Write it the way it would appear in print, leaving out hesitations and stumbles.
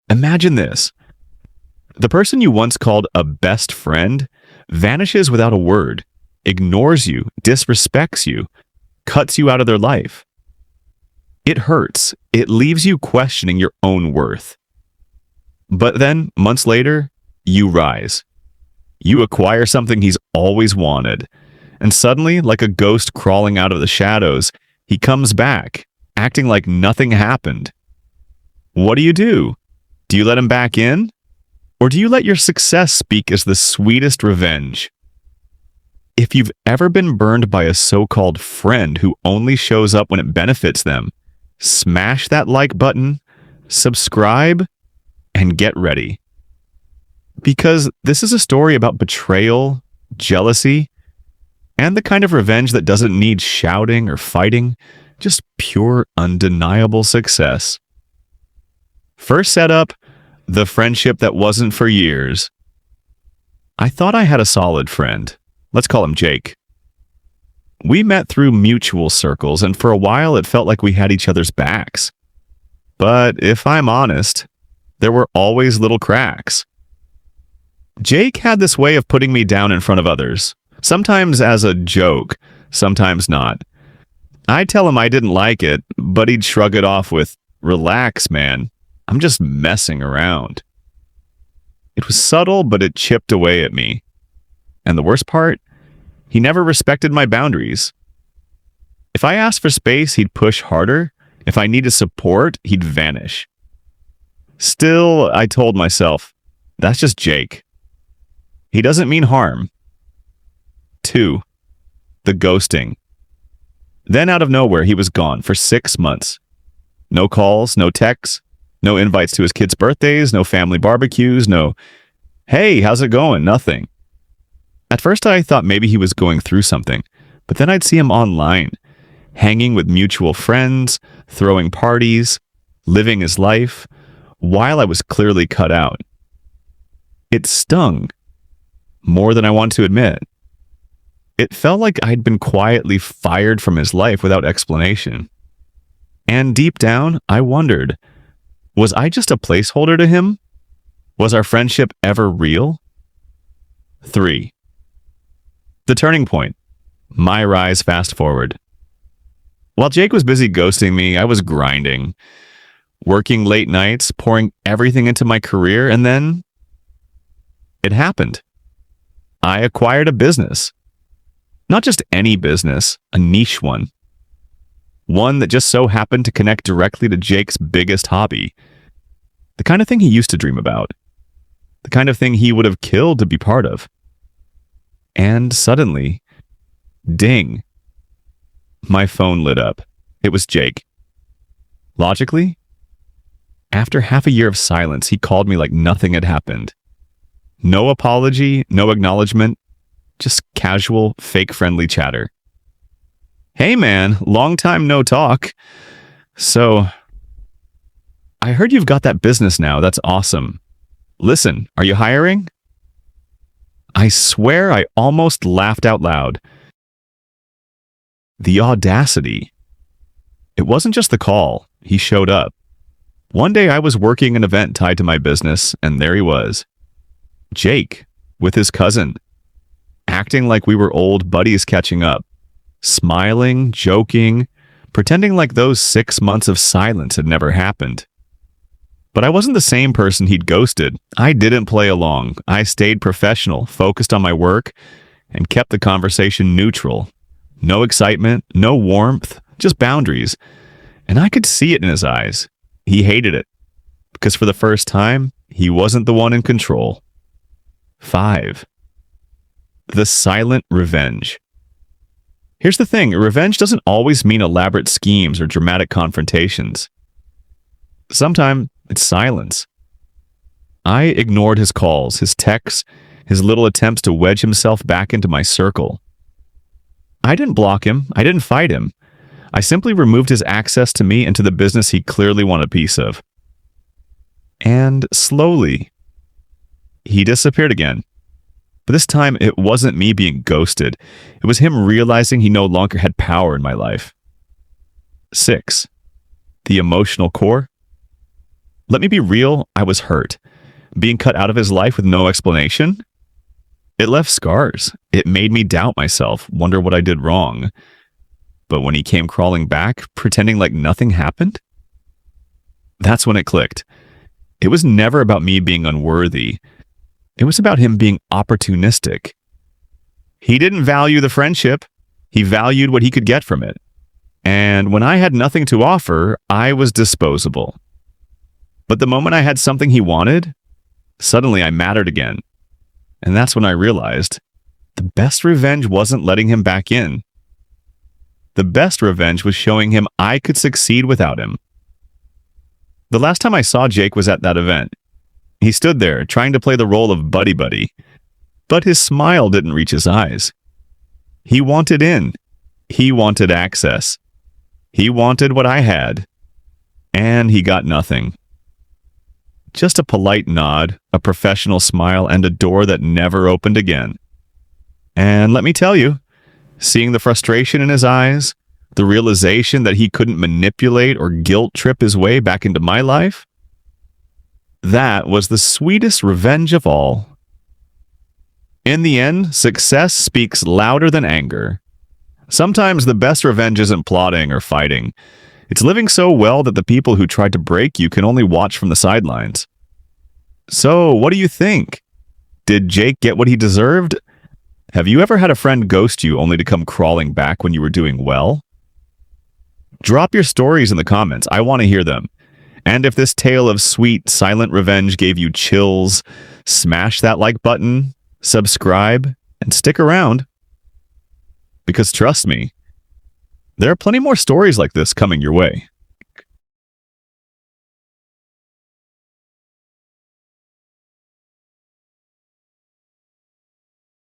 Imagine this. The person you once called a best friend vanishes without a word, ignores you, disrespects you, cuts you out of their life. It hurts. It leaves you questioning your own worth. But then, months later, you rise. You acquire something he's always wanted. And suddenly, like a ghost crawling out of the shadows, he comes back, acting like nothing happened. What do? Do you let him back in? Or do you let your success speak as the sweetest revenge? If you've ever been burned by a so-called friend who only shows up when it benefits them, smash that like button, subscribe, and get ready. Because this is a story about betrayal, jealousy, and the kind of revenge that doesn't need shouting or fighting, just pure, undeniable success. First setup, the friendship that wasn't for years. I thought I had a solid friend. Let's call him Jake. We met through mutual circles, and for a while it felt like we had each other's backs. But if I'm honest, there were always little cracks. Jake had this way of putting me down in front of others, sometimes as a joke, sometimes not. I'd tell him I didn't like it, but he'd shrug it off with, "Relax, man. I'm just messing around." It was subtle, but it chipped away at me. And the worst part? He never respected my boundaries. If I asked for space, he'd push harder. If I needed support, he'd vanish. Still, I told myself, that's just Jake. He doesn't mean harm. 2. The ghosting. Then out of nowhere, he was gone for 6 months. No calls, no texts, no invites to his kids' birthdays, no family barbecues, no, "Hey, how's it going?" Nothing. At first, I thought maybe he was going through something, but then I'd see him online, hanging with mutual friends, throwing parties, living his life, while I was clearly cut out. It stung, more than I want to admit. It felt like I'd been quietly fired from his life without explanation. And deep down, I wondered, was I just a placeholder to him? Was our friendship ever real? 3. The turning point. My rise fast forward. While Jake was busy ghosting me, I was grinding, working late nights, pouring everything into my career, and then it happened. I acquired a business. Not just any business, a niche one. One that just so happened to connect directly to Jake's biggest hobby. The kind of thing he used to dream about. The kind of thing he would have killed to be part of. And suddenly, ding. My phone lit up. It was Jake. Logically, after half a year of silence, he called me like nothing had happened. No apology, no acknowledgement, just casual, fake-friendly chatter. "Hey man, long time no talk. So, I heard you've got that business now. That's awesome. Listen, are you hiring?" I swear I almost laughed out loud. The audacity. It wasn't just the call. He showed up. One day I was working an event tied to my business, and there he was. Jake, with his cousin, acting like we were old buddies catching up, smiling, joking, pretending like those 6 months of silence had never happened. But I wasn't the same person he'd ghosted. I didn't play along. I stayed professional, focused on my work, and kept the conversation neutral. No excitement, no warmth, just boundaries. And I could see it in his eyes. He hated it. Because for the first time, he wasn't the one in control. 5. The silent revenge. Here's the thing, revenge doesn't always mean elaborate schemes or dramatic confrontations. Sometimes it's silence. I ignored his calls, his texts, his little attempts to wedge himself back into my circle. I didn't block him. I didn't fight him. I simply removed his access to me and to the business he clearly wanted a piece of. And slowly, he disappeared again. But this time, it wasn't me being ghosted. It was him realizing he no longer had power in my life. 6. The emotional core. Let me be real, I was hurt. Being cut out of his life with no explanation? It left scars. It made me doubt myself, wonder what I did wrong. But when he came crawling back, pretending like nothing happened, that's when it clicked. It was never about me being unworthy. It was about him being opportunistic. He didn't value the friendship. He valued what he could get from it. And when I had nothing to offer, I was disposable. But the moment I had something he wanted, suddenly I mattered again. And that's when I realized the best revenge wasn't letting him back in. The best revenge was showing him I could succeed without him. The last time I saw Jake was at that event. He stood there trying to play the role of buddy-buddy, but his smile didn't reach his eyes. He wanted in. He wanted access. He wanted what I had. And he got nothing. Just a polite nod, a professional smile, and a door that never opened again. And let me tell you, seeing the frustration in his eyes, the realization that he couldn't manipulate or guilt trip his way back into my life, that was the sweetest revenge of all. In the end, success speaks louder than anger. Sometimes the best revenge isn't plotting or fighting. It's living so well that the people who tried to break you can only watch from the sidelines. So, what do you think? Did Jake get what he deserved? Have you ever had a friend ghost you only to come crawling back when you were doing well? Drop your stories in the comments. I want to hear them. And if this tale of sweet, silent revenge gave you chills, smash that like button, subscribe, and stick around. Because trust me, there are plenty more stories like this coming your way.